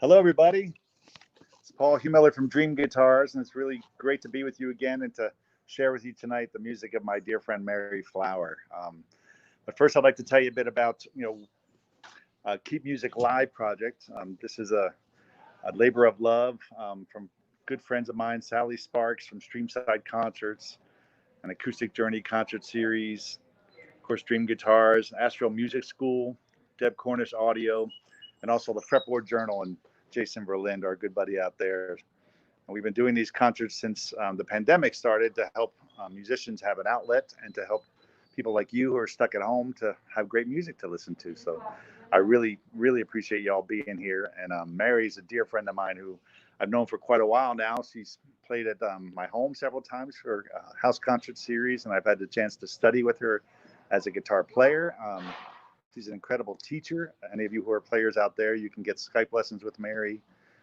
Hello, everybody. It's Paul Humiller from Dream Guitars, and it's really great to be with you again and to share with you tonight the music of my dear friend Mary Flower. But first, I'd like to tell you a bit about Keep Music Live project. This is a labor of love from good friends of mine, Sally Sparks from Streamside Concerts, an acoustic journey concert series, of course, Dream Guitars, Astral Music School, Deb Cornish Audio, and also the Fretboard Journal and Jason Verlind, our good buddy out there. And we've been doing these concerts since the pandemic started to help musicians have an outlet and to help people like you who are stuck at home to have great music to listen to. So I really, really appreciate y'all being here. And Mary's a dear friend of mine who I've known for quite a while now. She's played at my home several times for house concert series, and I've had the chance to study with her as a guitar player. She's an incredible teacher. Any of you who are players out there, you can get Skype lessons with Mary.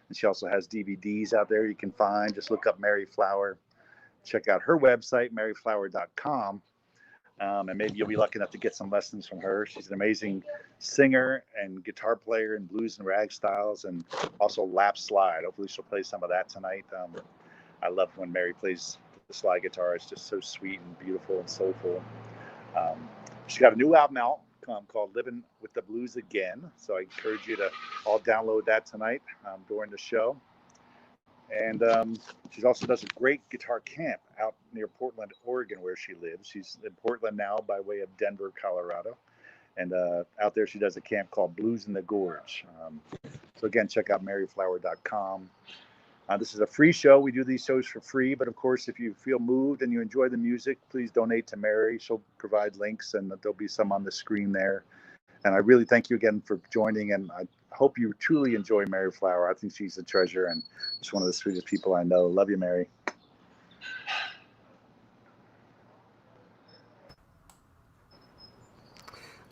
And she also has DVDs out there you can find. Just look up Mary Flower. Check out her website, maryflower.com. And maybe you'll be lucky enough to get some lessons from her. She's an amazing singer and guitar player in blues and rag styles, and also lap slide. Hopefully she'll play some of that tonight. I love when Mary plays the slide guitar. It's just so sweet and beautiful and soulful. She got a new album out called Living with the Blues Again. So I encourage you to all download that tonight during the show. And she also does a great guitar camp out near Portland, Oregon, where she lives. She's in Portland now by way of Denver, Colorado. And out there she does a camp called Blues in the Gorge. So again, check out maryflower.com. This is a free show. We do these shows for free, but of course, if you feel moved and you enjoy the music, please donate to Mary. She'll provide links, and there'll be some on the screen there. And I really thank you again for joining, and I hope you truly enjoy Mary Flower. I think she's a treasure and just one of the sweetest people I know. Love you, Mary.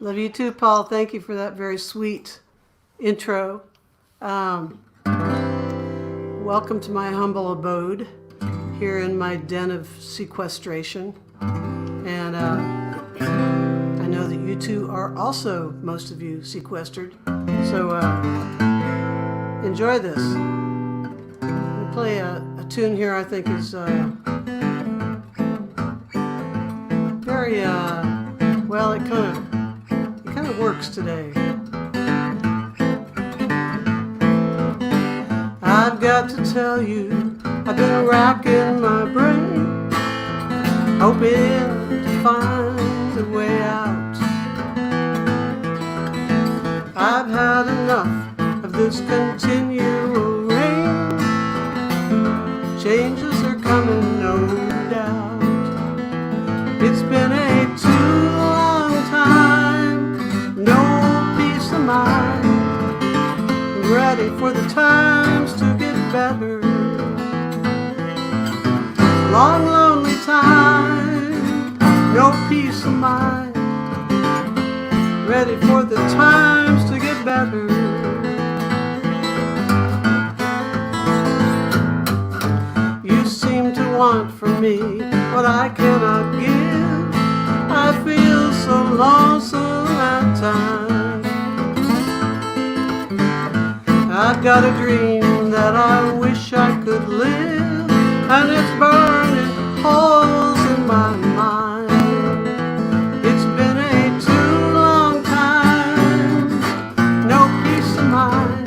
Love you too, Paul. Thank you for that very sweet intro. Welcome to my humble abode here in my den of sequestration. And I know that you two are also, most of you, sequestered. So enjoy this. I'm going to play a tune here I think is very, well, it kind of works today. I've got to tell you, I've been racking my brain, hoping to find a way out. I've had enough of this continual rain. Changes are coming, no doubt. It's been a too long time, no peace of mind. Ready for the times to get better. Long, lonely time, no peace of mind. Ready for the times to get better. You seem to want from me what I cannot give. I feel so lonesome at times. I've got a dream that I wish I could live, and it's burning holes in my mind. It's been a too long time, no peace of mind.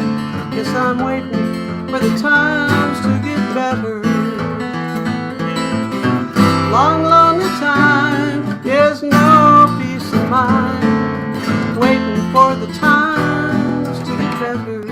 Guess I'm waiting for the times to get better. Long, lonely time, yes, no peace of mind. Waiting for the times to get better.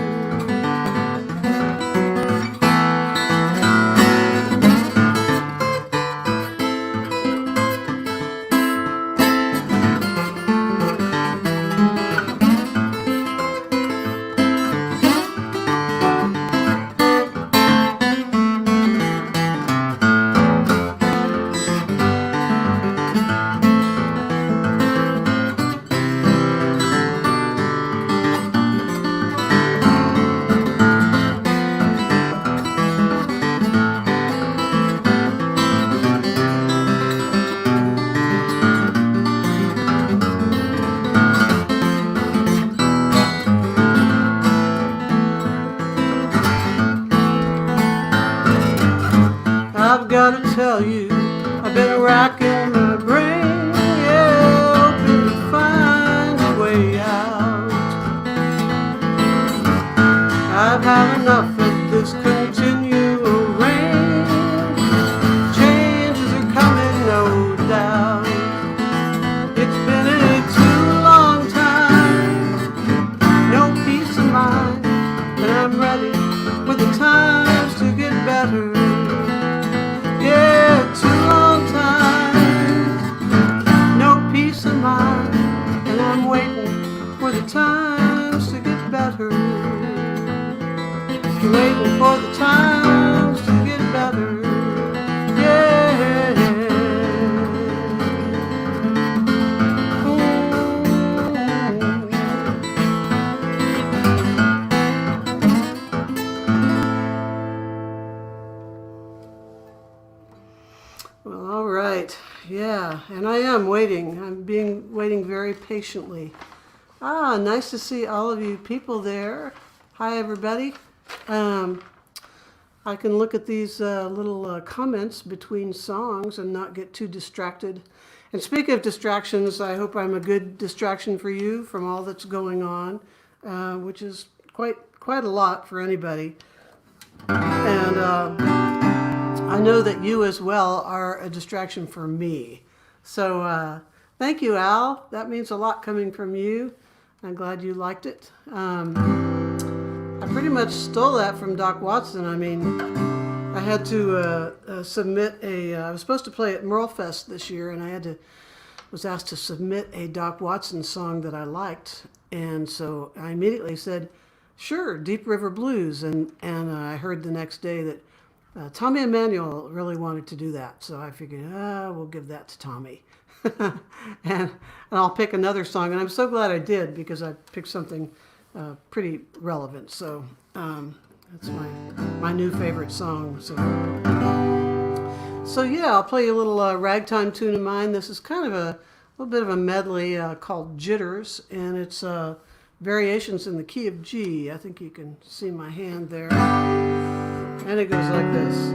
gotta tell you, I've been racking my brain, yeah, hoping to find a way out. I've had enough of this continual rain. Changes are coming, no doubt. It's been a too long time, no peace of mind, and I'm ready for the times to get better. Yeah, too long time, no peace of mind, and I'm waiting for the times to get better. Waiting for the times to get better. Yeah. Well, all right. Yeah, and I am waiting. Waiting very patiently. Nice to see all of you people there. Hi, everybody. I can look at these little comments between songs and not get too distracted. And speaking of distractions, I hope I'm a good distraction for you from all that's going on, which is quite a lot for anybody. And I know that you as well are a distraction for me. So thank you, Al. That means a lot coming from you. I'm glad you liked it. I pretty much stole that from Doc Watson. I mean, I had to submit I was supposed to play at Merlefest this year, and was asked to submit a Doc Watson song that I liked. And so I immediately said, sure, Deep River Blues. And I heard the next day that Tommy Emmanuel really wanted to do that. So I figured, we'll give that to Tommy. and I'll pick another song. And I'm so glad I did, because I picked something pretty relevant. So that's my new favorite song. So yeah, I'll play you a little ragtime tune of mine. This is kind of a little bit of a medley called Jitters, and it's variations in the key of G. I think you can see my hand there. And it goes like this.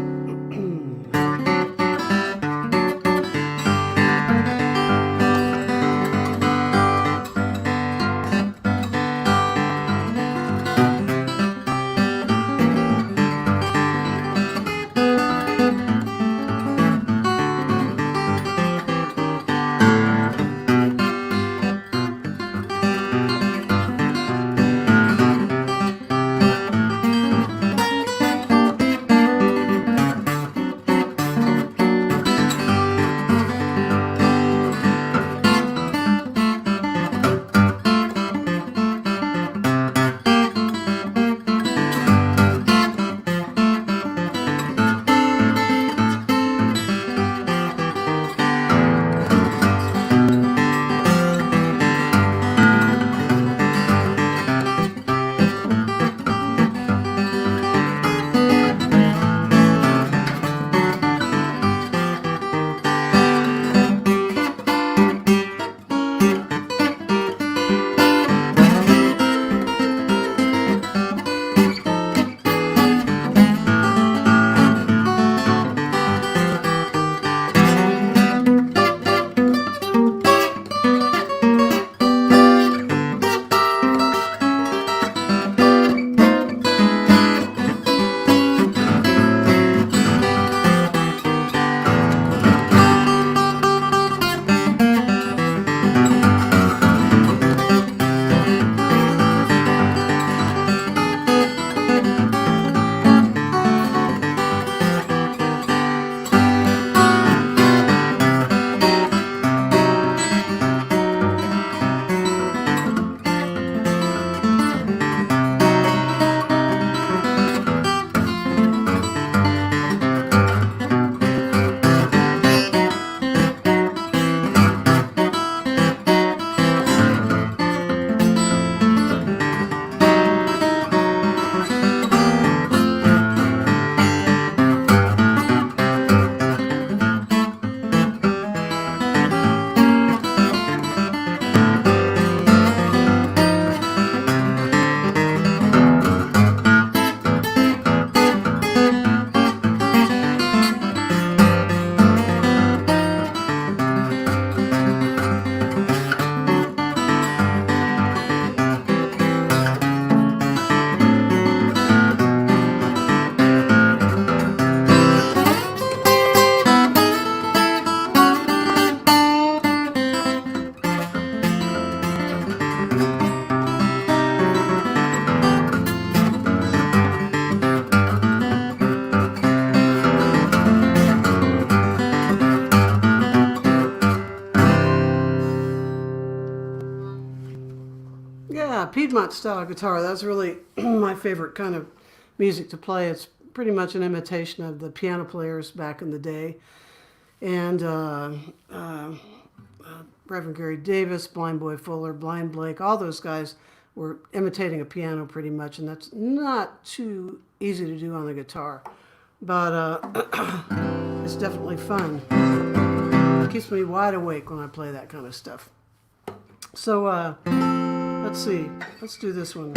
Piedmont style guitar. That's really my favorite kind of music to play. It's pretty much an imitation of the piano players back in the day. And Reverend Gary Davis, Blind Boy Fuller, Blind Blake, all those guys were imitating a piano pretty much, and that's not too easy to do on the guitar. But it's definitely fun. It keeps me wide awake when I play that kind of stuff. So let's see. Let's do this one.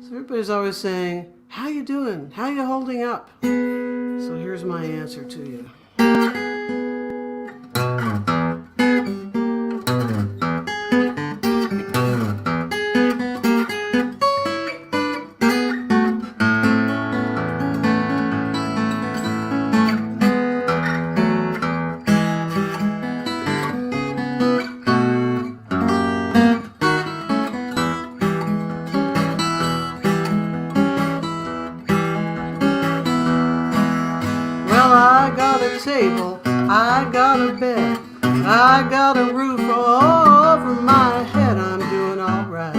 So everybody's always saying, how you doing? How you holding up? So here's my answer to you. Table, I got a bed, I got a roof over my head. I'm doing all right.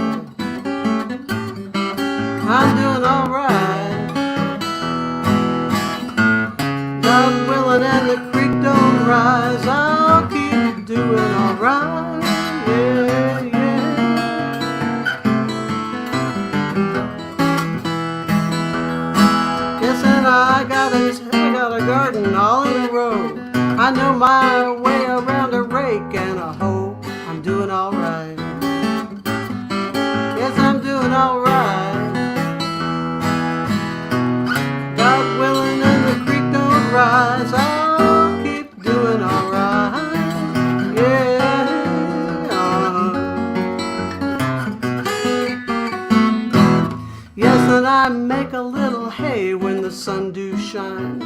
I'm doing all right. God willing and the creek don't rise, I'll keep doing all right. Yeah, yeah. Yes, and I got a garden all in a row. I know my way around a rake and a hoe. I'm doing all right. Yes, I'm doing all right. God willing and the creek don't rise, I'll keep doing all right. Yeah. Yes, and I make a little hay when the sun do shine.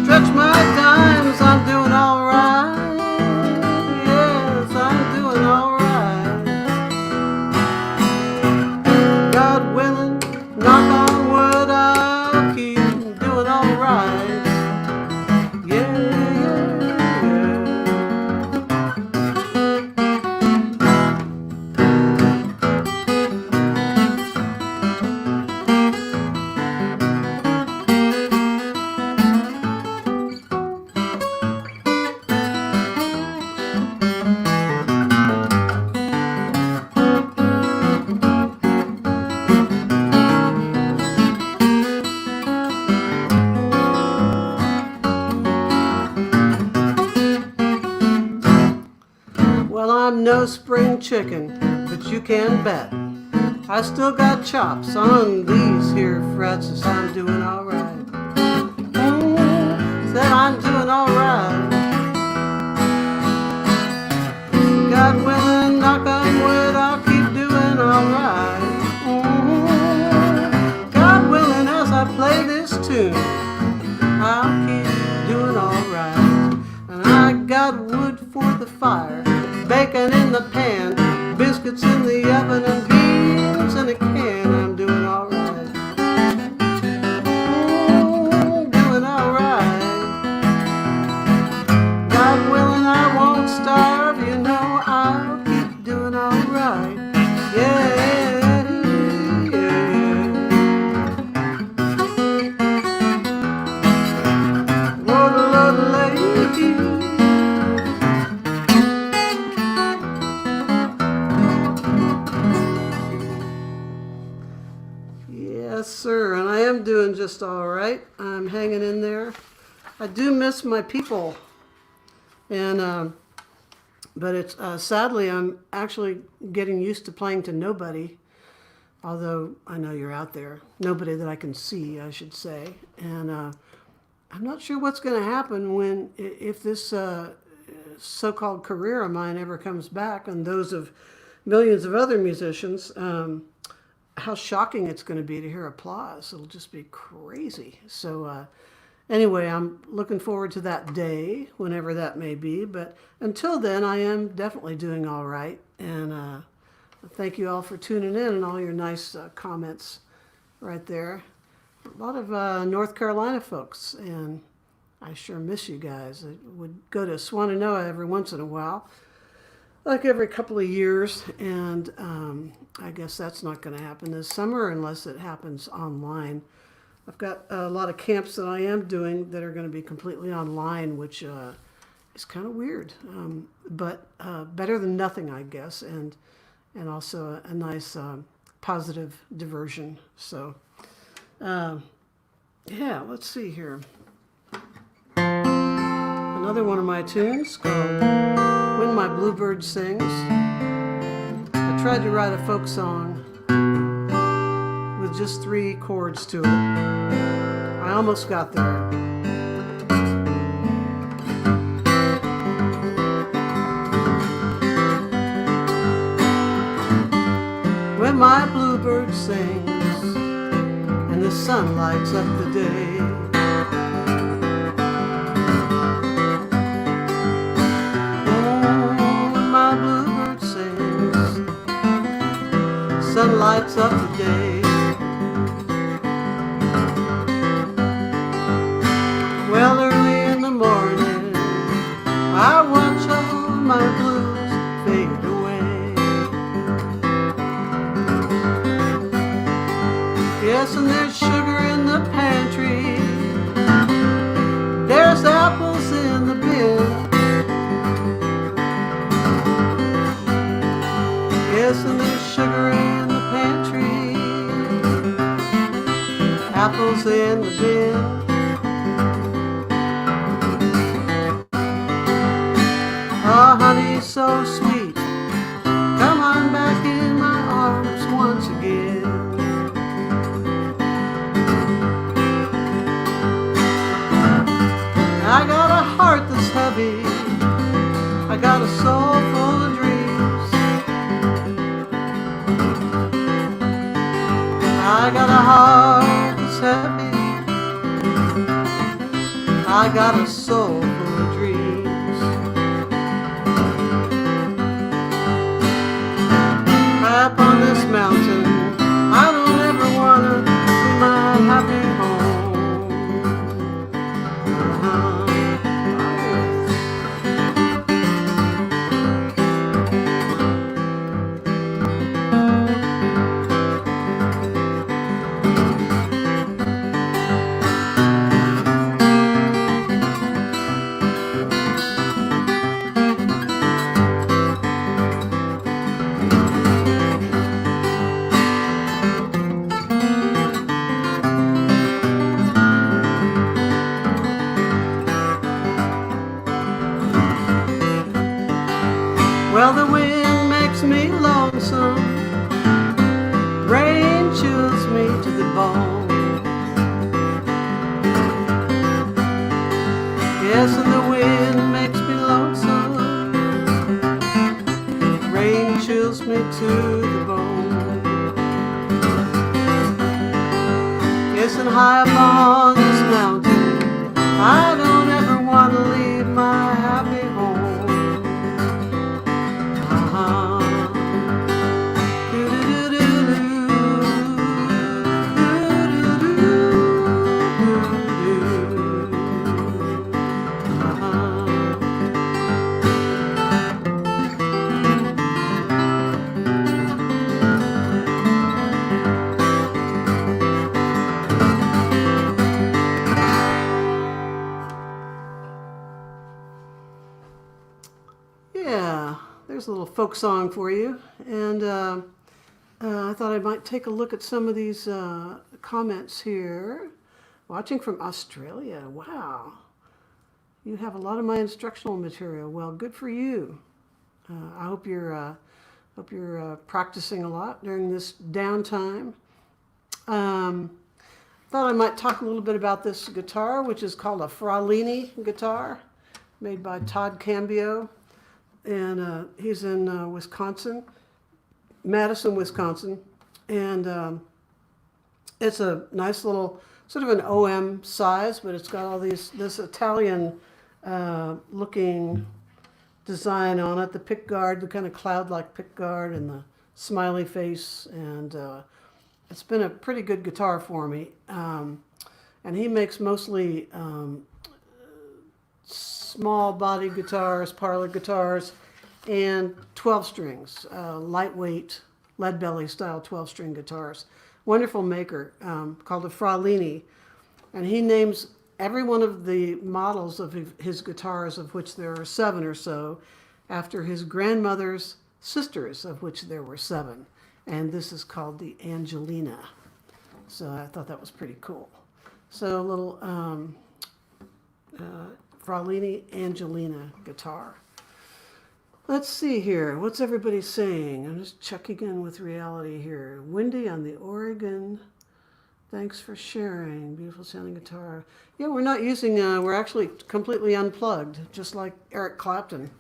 Stretch my dimes, I'm doing all right. Yes, I'm doing all right. God willing, knock on wood, I'll keep doing all right. Yeah, yeah, yeah. Well, I'm no spring chicken, but you can bet I still got chops on these here frets, as I'm doing all right. Said I'm doing all right. God willing, knock on wood, I'll keep doing all right. God willing, as I play this tune, I'll keep doing all right. And I got wood for the fire, bacon in the pan, biscuits in the oven, and beans in a can. I'm doing all right. Doing all right. God willing, I won't starve. You know I'll keep doing all right. Yeah, yeah. Lord, lady. Yes, sir, and I am doing just all right. I'm hanging in there. I do miss my people, and but it's sadly I'm actually getting used to playing to nobody. Although I know you're out there, nobody that I can see, I should say, and I'm not sure what's going to happen if this so-called career of mine ever comes back, and those of millions of other musicians. How shocking it's going to be to hear applause. It'll just be crazy. So anyway, I'm looking forward to that day, whenever that may be. But until then, I am definitely doing all right. And thank you all for tuning in and all your nice comments right there. A lot of North Carolina folks, and I sure miss you guys. I would go to Swannanoa every once in a while. like every couple of years, and I guess that's not going to happen this summer unless it happens online. I've got a lot of camps that I am doing that are going to be completely online, which is kind of weird, but better than nothing, I guess, and also a nice positive diversion. So, yeah, let's see here. Another one of my tunes called When My Bluebird Sings. I tried to write a folk song with just 3 chords to it. I almost got there. When my bluebird sings and the sun lights up the day, when my bluebird sings, sun lights up the day. Well, early in the morning, I watch all my blues fade away. Yes, and there's sugar in the pantry, there's apples in the bin. Yes, and there's sugar in the pantry, apples in the bin. Oh, honey, so sweet, come on back in my arms once again. I got a heart that's heavy, I got a soul full of dreams. I got a heart that's heavy, I got a soul full of dreams. Up on this mountain, I don't ever wanna leave my happy home. Well, the wind makes me lonesome, rain chills me to the bone. Yes, and the wind makes me lonesome, rain chills me to the bone. Yes, and high upon this mountain, I don't ever want to leave my happy home. Yeah, there's a little folk song for you, and I thought I might take a look at some of these comments here. Watching from Australia, wow. You have a lot of my instructional material. Well, good for you. I hope you're practicing a lot during this downtime. Thought I might talk a little bit about this guitar, which is called a Fralini guitar, made by Todd Cambio, and he's in Wisconsin, Madison, Wisconsin, and it's a nice little sort of an OM size, but it's got all this Italian looking design on it, the pickguard, the kind of cloud-like pickguard, and the smiley face, and it's been a pretty good guitar for me. And he makes mostly small body guitars, parlor guitars, and 12 strings, lightweight lead belly style 12-string guitars. Wonderful maker called a Fralini, and he names every one of the models of his guitars, of which there are 7 or so, after his grandmother's sisters, of which there were 7. And this is called the Angelina. So I thought that was pretty cool. So a little Fralini Angelina guitar. Let's see here. What's everybody saying? I'm just checking in with reality here. Windy on the Oregon. Thanks for sharing. Beautiful sounding guitar. Yeah, we're not using, we're actually completely unplugged, just like Eric Clapton,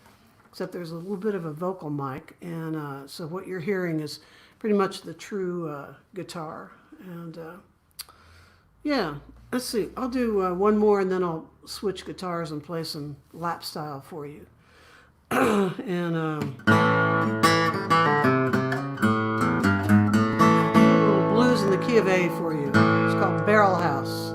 except there's a little bit of a vocal mic. And so what you're hearing is pretty much the true guitar. And yeah, let's see. I'll do one more and then I'll switch guitars and play some lap style for you. And a little blues in the key of A for you. It's called Barrel House.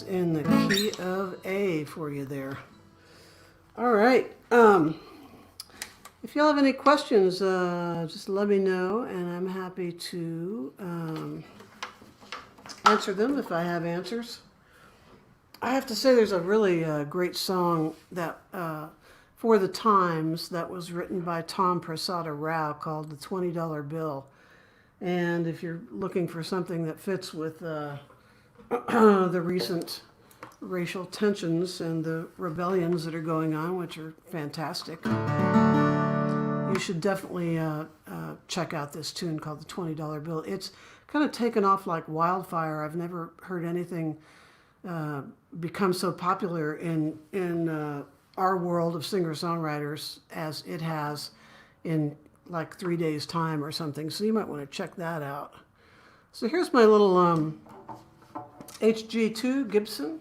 In the key of A for you there. All right. If y'all have any questions, just let me know, and I'm happy to answer them if I have answers. I have to say there's a really great song that for the times that was written by Tom Prasada Rao called The $20 Bill. And if you're looking for something that fits with the recent racial tensions and the rebellions that are going on, which are fantastic, you should definitely check out this tune called The $20 Bill. It's kind of taken off like wildfire. I've never heard anything become so popular in our world of singer-songwriters as it has in like 3 days' time or something. So you might want to check that out. So here's my little HG2 Gibson.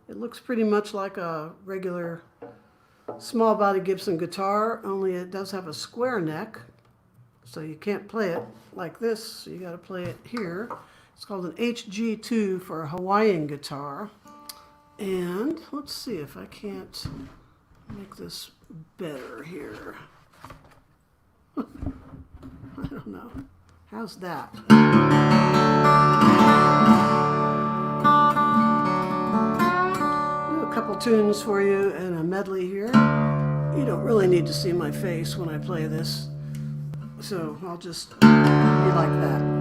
It looks pretty much like a regular small body Gibson guitar, only it does have a square neck, so you can't play it like this, so you got to play it here. It's called an HG2 for a Hawaiian guitar. And let's see if I can't make this better here. I don't know. How's that? Do a couple tunes for you and a medley here. You don't really need to see my face when I play this. So I'll just be like that.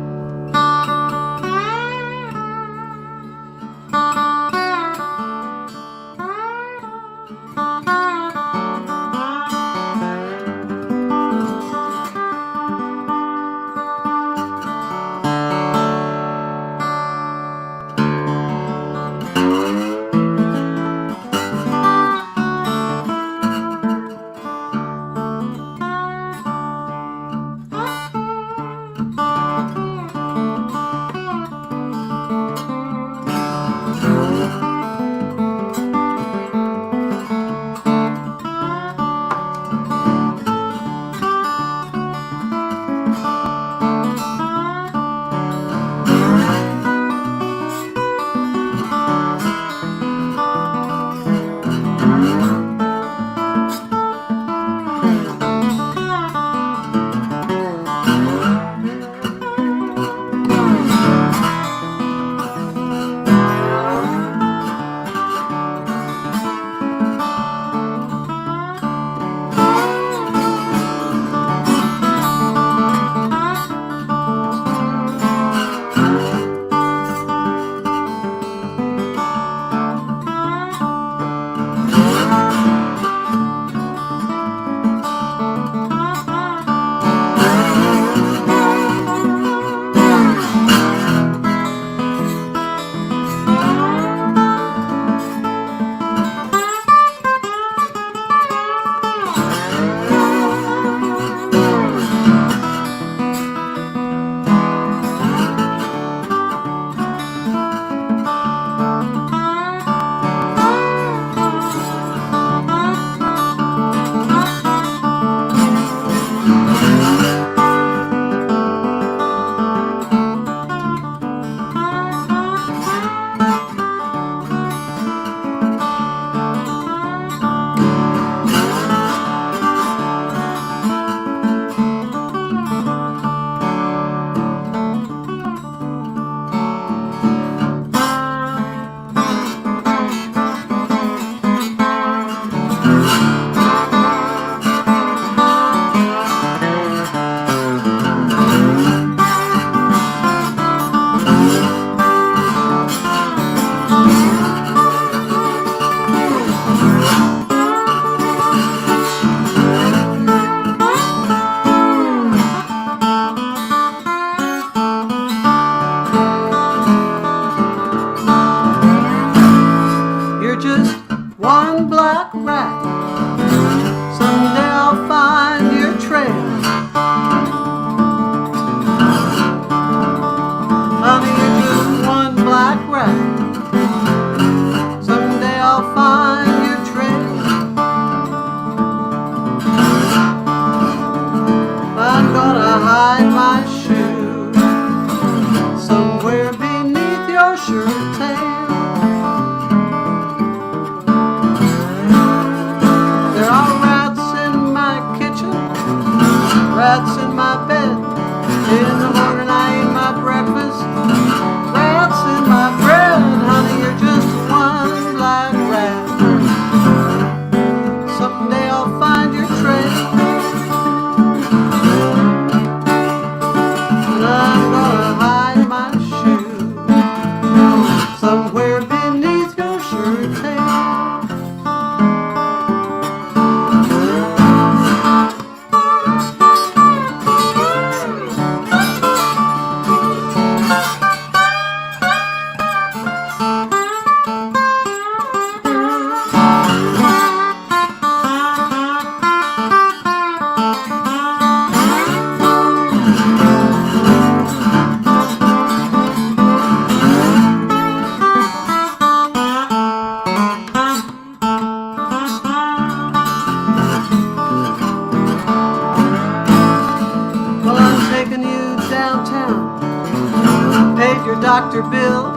Dr. Bill.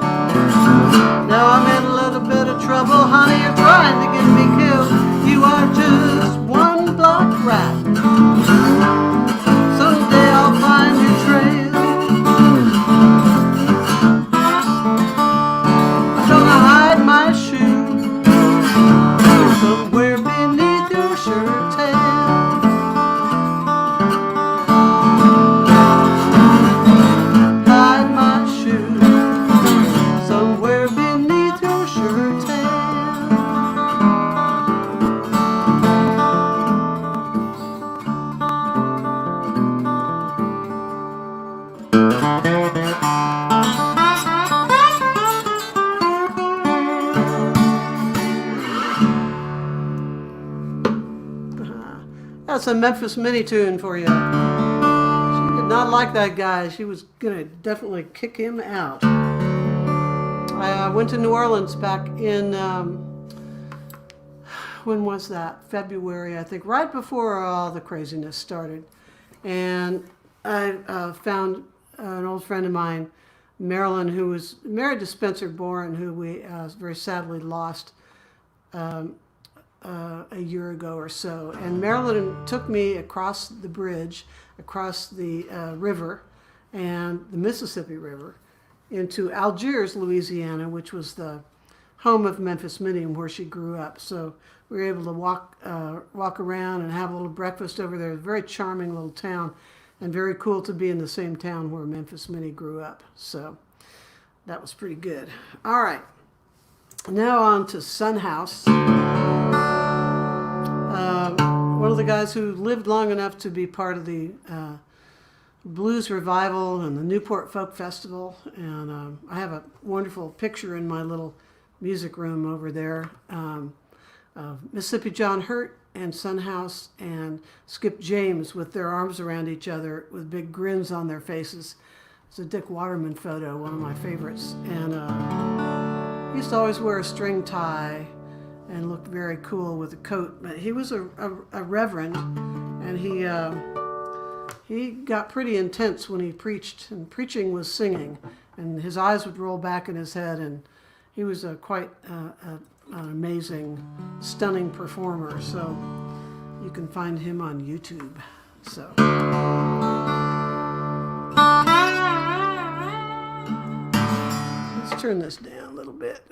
Now I'm in a little bit of trouble, honey, you're trying to get me killed. You are just one block right. Someday I'll find your trail. I'm gonna hide my shoe somewhere beneath your shirt tail. That's a Memphis Minnie tune for you. She did not like that guy. She was going to definitely kick him out. I went to New Orleans back in, when was that? February, I think, right before all the craziness started. And I found an old friend of mine, Marilyn, who was married to Spencer Bourne, who we very sadly lost a year ago or so. And Marilyn took me across the bridge, across the river, and the Mississippi River, into Algiers, Louisiana, which was the home of Memphis Minnie and where she grew up. So we were able to walk around and have a little breakfast over there. A very charming little town, and very cool to be in the same town where Memphis Minnie grew up. So that was pretty good. All right, now on to Son House. One of the guys who lived long enough to be part of the blues revival and the Newport Folk Festival, and I have a wonderful picture in my little music room over there. Mississippi John Hurt and Son House and Skip James with their arms around each other with big grins on their faces. It's a Dick Waterman photo, one of my favorites. And he used to always wear a string tie and looked very cool with a coat. But he was a reverend, and he got pretty intense when he preached, and preaching was singing, and his eyes would roll back in his head, and he was quite an amazing, stunning performer. So you can find him on YouTube. So let's turn this down a little bit.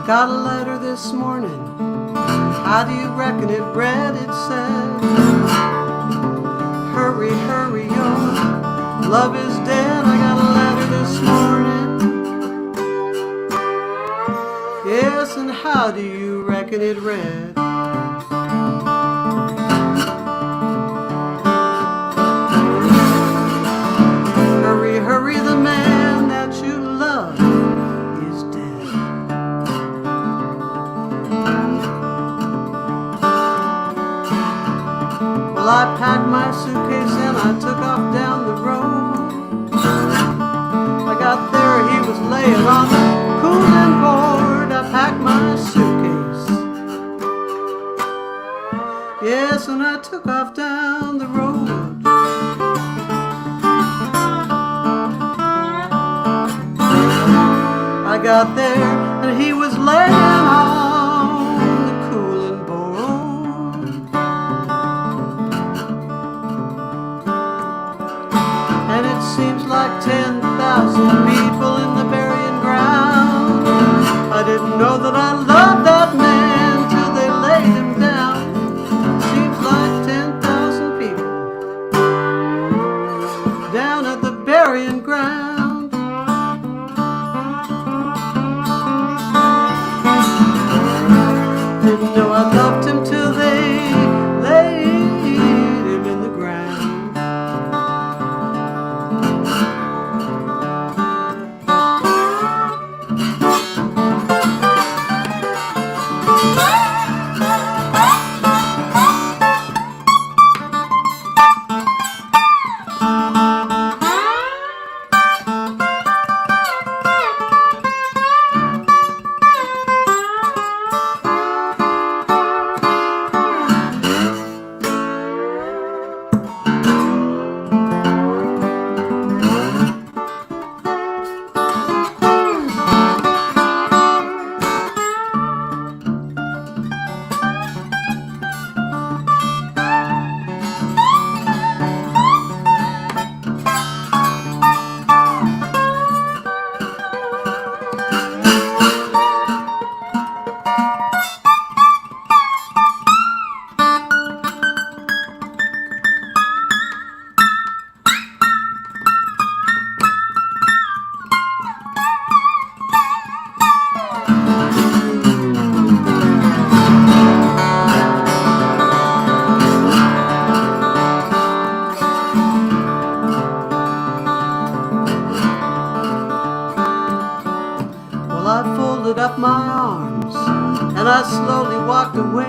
Got a letter this morning. How do you reckon it read? It said, hurry, hurry, oh, love is dead. I got a letter this morning. Yes, and how do you reckon back and it read, hurry, hurry, the man that you love is dead. Well, I packed my suitcase and I took off down the road. I got there, he was laying on the cooling board. I packed my suitcase, yes, and I took off down the road. I got there, and he was laying on the cooling board. And it seems like 10,000 people in the burying ground. I didn't know that I loved that man till they laid him down. Seems like 10,000 people down at the burying ground. Didn't know I loved him till they laid him in the ground. Up my arms and I slowly walked away.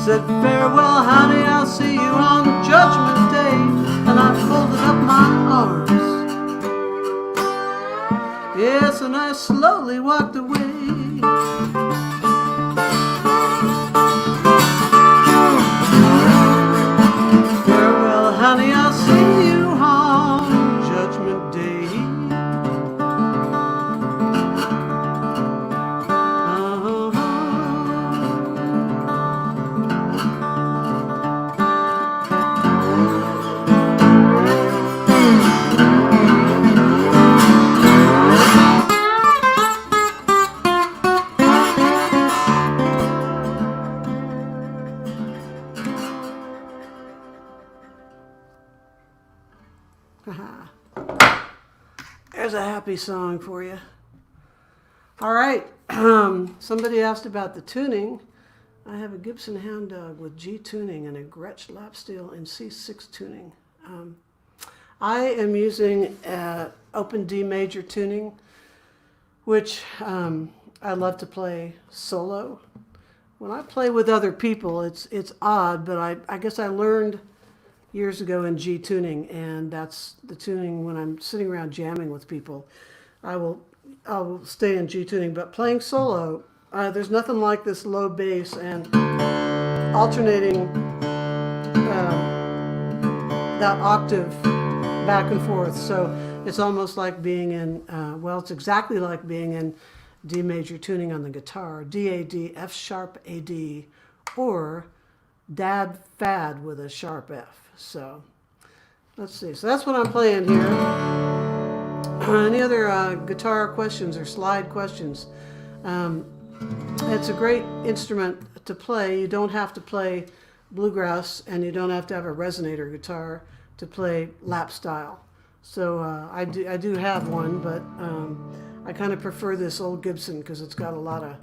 Said, farewell, honey, I'll see you on Judgment Day. And I folded up my arms, yes, and I slowly walked away. Farewell, honey, I'll see you on Judgment Day. There's a happy song for you. All right. Somebody asked about the tuning. I have a Gibson Hound Dog with G tuning and a Gretsch lap steel in C6 tuning. I am using open D major tuning, which I love to play solo. When I play with other people, it's odd, but I guess I learned years ago in G tuning, and that's the tuning when I'm sitting around jamming with people. I'll stay in G tuning, but playing solo, there's nothing like this low bass and alternating that octave back and forth. So it's almost like being in, it's exactly like being in D major tuning on the guitar, D-A-D, F sharp A-D, or Dad Fad with a sharp F. So let's see. So that's what I'm playing here. Any other guitar questions or slide questions? It's a great instrument to play. You don't have to play bluegrass, and you don't have to have a resonator guitar to play lap style. So I do have one, but I kind of prefer this old Gibson because it's got a lot of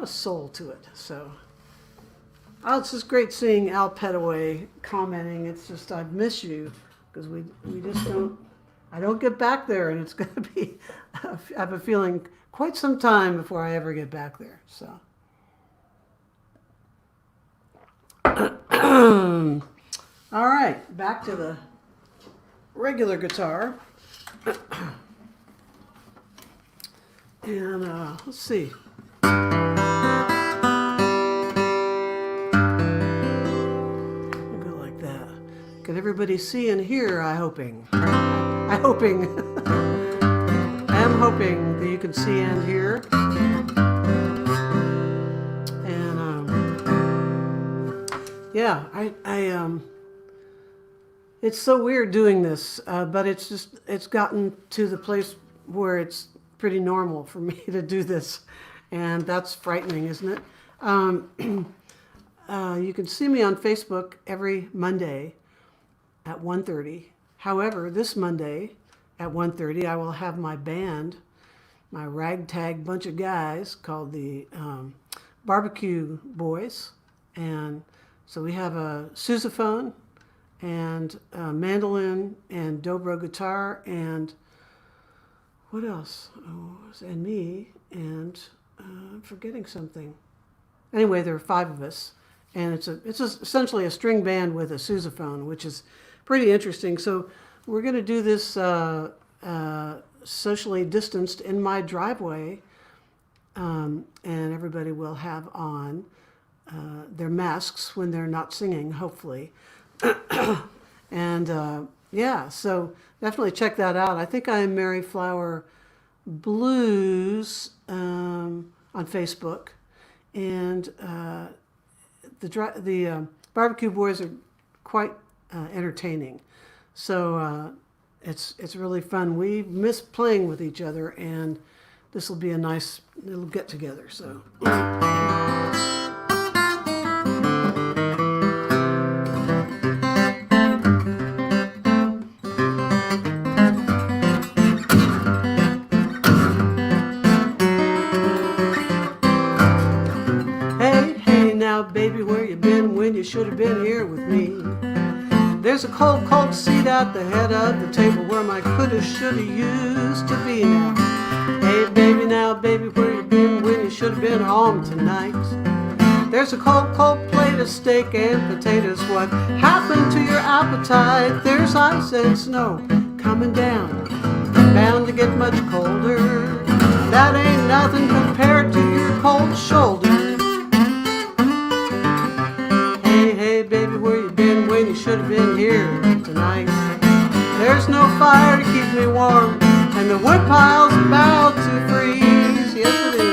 lot of soul to it. So, oh, it's just great seeing Al Petaway commenting. It's just, I miss you, because we just don't, I don't get back there, and it's going to be, I have a feeling, quite some time before I ever get back there. So. All right, back to the regular guitar. And let's see. Go like that. Can everybody see and hear? I'm hoping. I am hoping that you can see and hear. And yeah, it's so weird doing this, but it's gotten to the place where it's pretty normal for me to do this, and that's frightening, isn't it? You can see me on Facebook every Monday at 1:30. However, this Monday at 1:30, I will have my band, my ragtag bunch of guys called the Barbecue Boys, and so we have a sousaphone and a mandolin and dobro guitar and what else? Oh, and me, and I'm forgetting something. Anyway, there are 5 of us, and it's essentially a string band with a sousaphone, which is pretty interesting. So we're going to do this socially distanced in my driveway, and everybody will have on their masks when they're not singing, hopefully. And yeah, so definitely check that out. I think I am Mary Flower Blues on Facebook, and the Barbecue Boys are quite entertaining. So it's really fun. We miss playing with each other, and this will be a nice little get together. So. Baby, where you been when you should have been here with me? There's a cold, cold seat at the head of the table where my coulda, shoulda used to be now. Hey, baby, now, baby, where you been when you should have been home tonight? There's a cold, cold plate of steak and potatoes. What happened to your appetite? There's ice and snow coming down, bound to get much colder. That ain't nothing compared to your cold shoulder. Hey, baby, where you been when you should have been here tonight? There's no fire to keep me warm, and the wood pile's about to freeze. Yes, it is.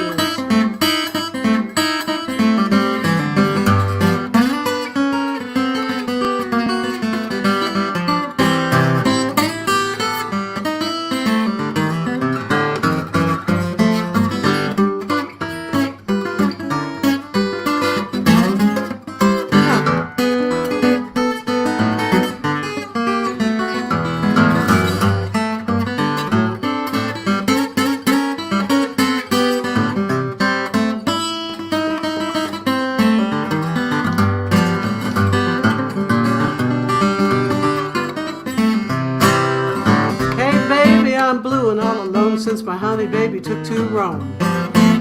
Since my honey baby took to Rome.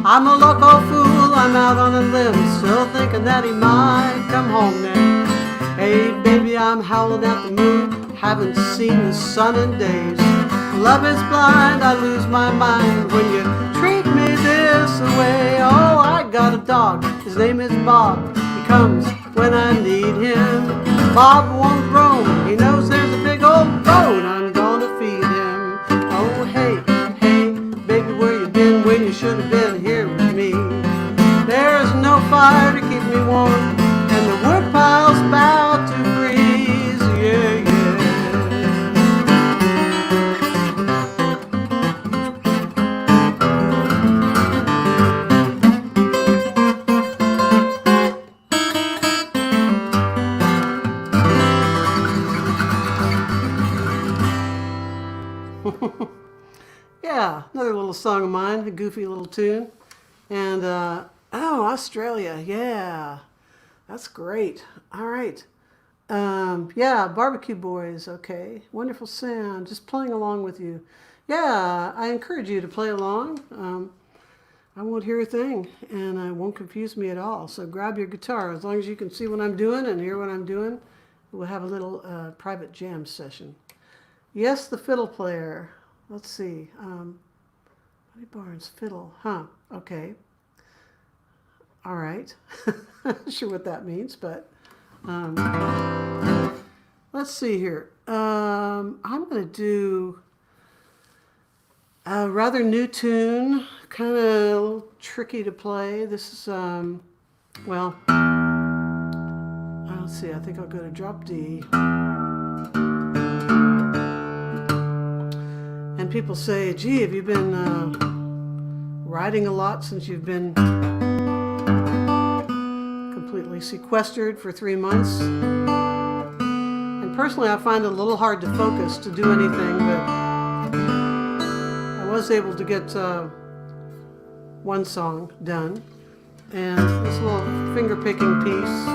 I'm a loco fool, I'm out on a limb, still thinking that he might come home now. Hey baby, I'm howling at the moon, haven't seen the sun in days. Love is blind, I lose my mind when you treat me this way. Oh, I got a dog, his name is Bob, he comes when I need him. Bob won't roam, he knows there's a big old road, I'm gonna feed him. Oh hey, when you should have been here with me. There's no fire to keep me warm, and the wood pile's about to freeze. Yeah, Yeah, another little song of mine, a goofy little tune. And Oh, Australia. Yeah. That's great. All right. Yeah, Barbecue Boys. Okay. Wonderful sound. Just playing along with you. Yeah, I encourage you to play along. I won't hear a thing, and it won't confuse me at all. So grab your guitar. As long as you can see what I'm doing and hear what I'm doing, we'll have a little private jam session. Yes, the fiddle player. Let's see. Buddy Barnes, fiddle. Huh. Okay. All right. Not sure what that means, but let's see here. I'm going to do a rather new tune, kind of a little tricky to play. This is, well, let's see, I think I'll go to drop D. And people say, gee, have you been writing a lot since you've been completely sequestered for 3 months? And personally, I find it a little hard to focus to do anything, but I was able to get one song done, and this little finger-picking piece.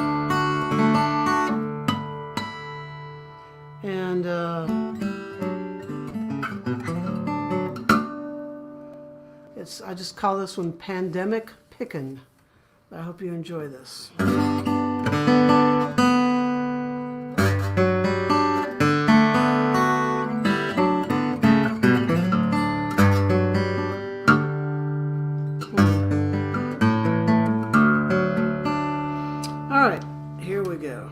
And I just call this one Pandemic Pickin'. I hope you enjoy this. All right, here we go.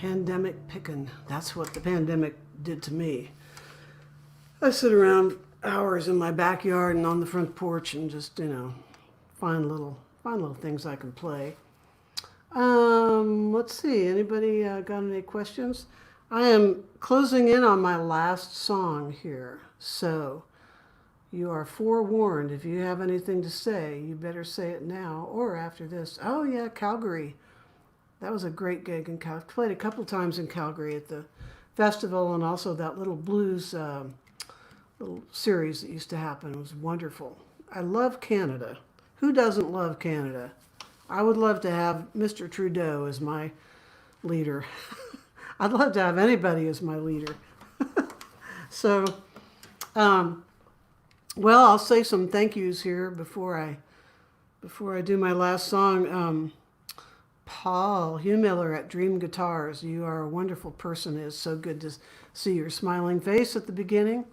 Pandemic picking. That's what the pandemic did to me. I sit around hours in my backyard and on the front porch and just, find little things I can play. Let's see. Anybody got any questions? I am closing in on my last song here, so you are forewarned. If you have anything to say, you better say it now or after this. Oh yeah, Calgary. That was a great gig in Calgary. Played a couple times in Calgary at the festival and also that little blues little series that used to happen. It was wonderful. I love Canada. Who doesn't love Canada? I would love to have Mr. Trudeau as my leader. I'd love to have anybody as my leader. So, well, I'll say some thank yous here before I do my last song. Paul Humiller at Dream Guitars, you are a wonderful person. It is so good to see your smiling face at the beginning.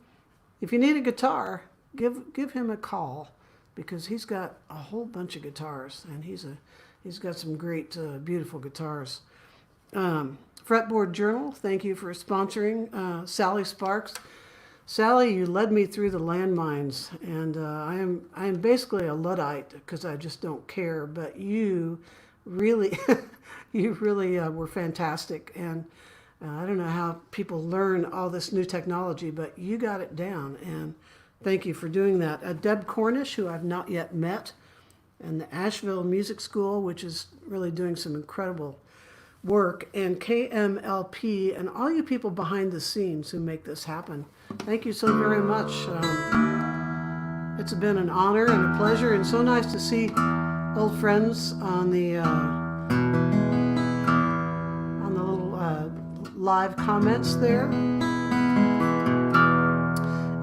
If you need a guitar, give him a call because he's got a whole bunch of guitars and he's got some great, beautiful guitars. Fretboard Journal, thank you for sponsoring. Sally Sparks. Sally, you led me through the landmines, and I am basically a Luddite because I just don't care. But you really, were fantastic, and I don't know how people learn all this new technology, but you got it down, and thank you for doing that. Deb Cornish, who I've not yet met, and the Asheville Music School, which is really doing some incredible work, and KMLP, and all you people behind the scenes who make this happen. Thank you so very much. It's been an honor and a pleasure, and so nice to see old friends on the little live comments there.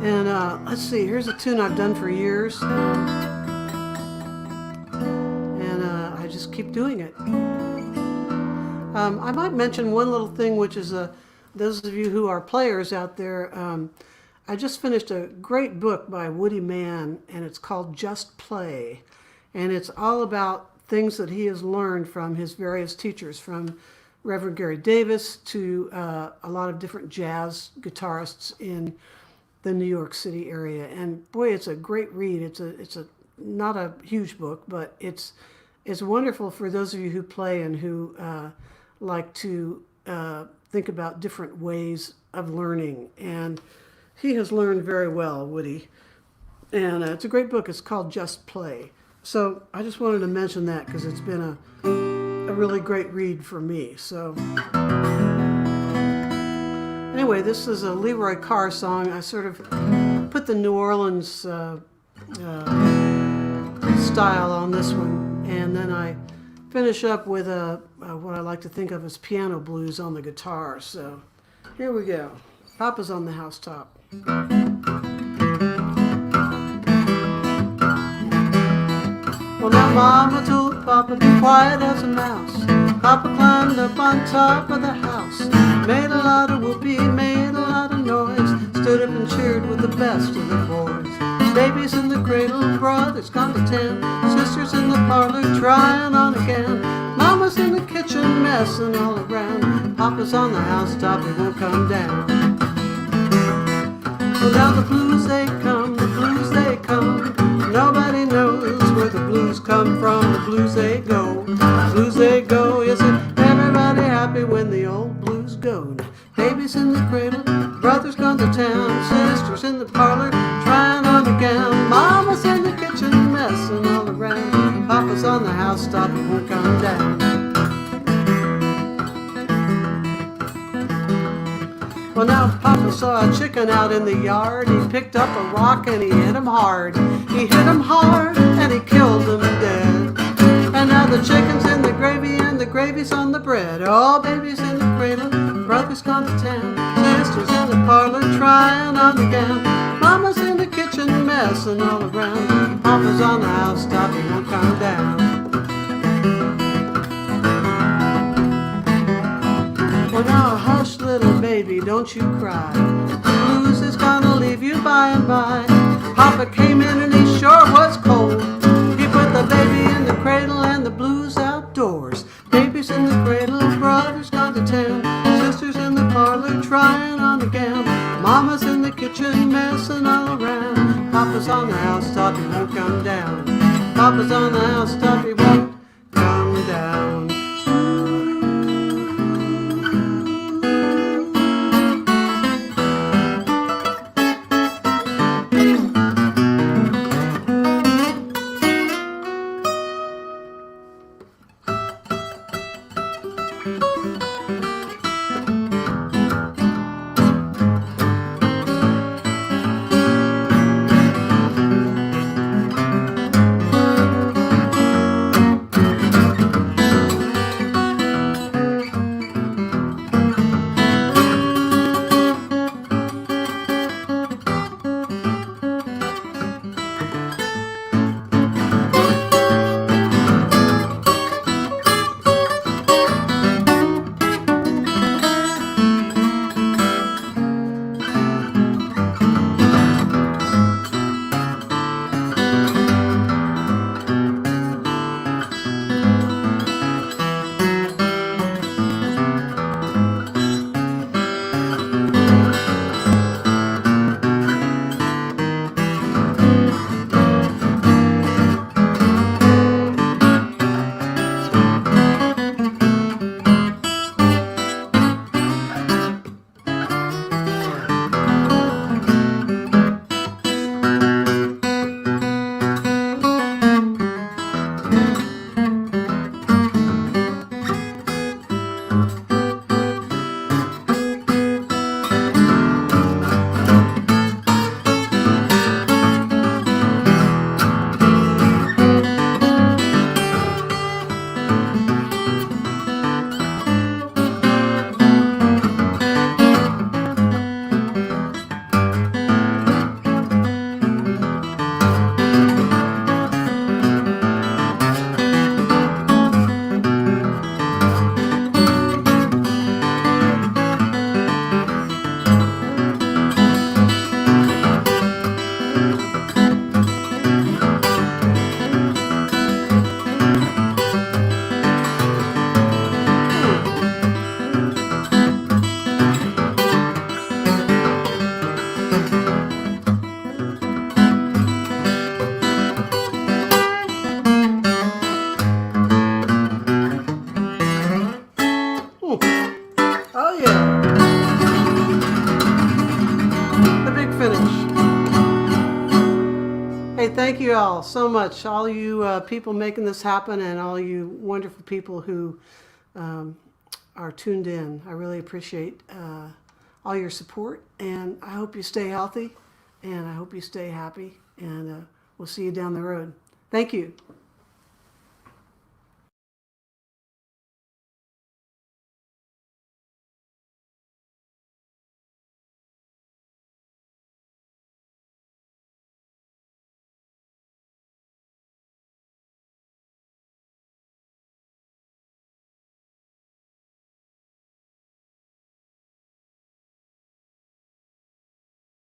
And let's see, here's a tune I've done for years, and I just keep doing it. I might mention one little thing, which is those of you who are players out there, I just finished a great book by Woody Mann, and it's called Just Play. And it's all about things that he has learned from his various teachers, from Reverend Gary Davis to a lot of different jazz guitarists in the New York City area. And boy, it's a great read. It's not a huge book, but it's wonderful for those of you who play and who like to think about different ways of learning. And he has learned very well, Woody. And it's a great book. It's called Just Play. So I just wanted to mention that because it's been a really great read for me. So anyway, this is a Leroy Carr song. I sort of put the New Orleans style on this one, and then I finish up with what I like to think of as piano blues on the guitar. So here we go. Papa's on the housetop. Well, now Mama told Papa be quiet as a mouse. Papa climbed up on top of the house, made a lot of whoopee, made a lot of noise, stood up and cheered with the best of the boys. Babies in the cradle, brothers gone to 10, sisters in the parlor trying on again. Mama's in the kitchen messing all around. Papa's on the housetop, he won't come down. Well, now the blues they come, the blues they come. Nobody knows where the blues come from, the blues they go. The blues they go, isn't everybody happy when the old blues go? Babies in the cradle, brothers gone to town, sisters in the parlor trying on again. Mama's in the kitchen messing all around. Papa's on the housetop, he won't come down. Well, now Papa saw a chicken out in the yard. He picked up a rock and he hit him hard. He hit him hard and he killed him dead. And now the chicken's in the gravy and the gravy's on the bread. Oh, baby's in the cradle, brother's gone to town, sisters in the parlor trying on again. Mama's in the kitchen messing all around. Papa's on the housetop, he won't come down. Well, now hush, little baby, don't you cry. The blues is gonna leave you by and by. Papa came in and he sure was cold. He put the baby in the cradle and the blues outdoors. Baby's in the cradle, brother's gone to town, trying on again. Mama's in the kitchen messing all around. Papa's on the housetop, he won't come down. Papa's on the housetop, he won't come down. Oh yeah, the big finish. Hey, thank you all so much, all you people making this happen, and all you wonderful people who are tuned in. I really appreciate all your support, and I hope you stay healthy, and I hope you stay happy, and we'll see you down the road. Thank you.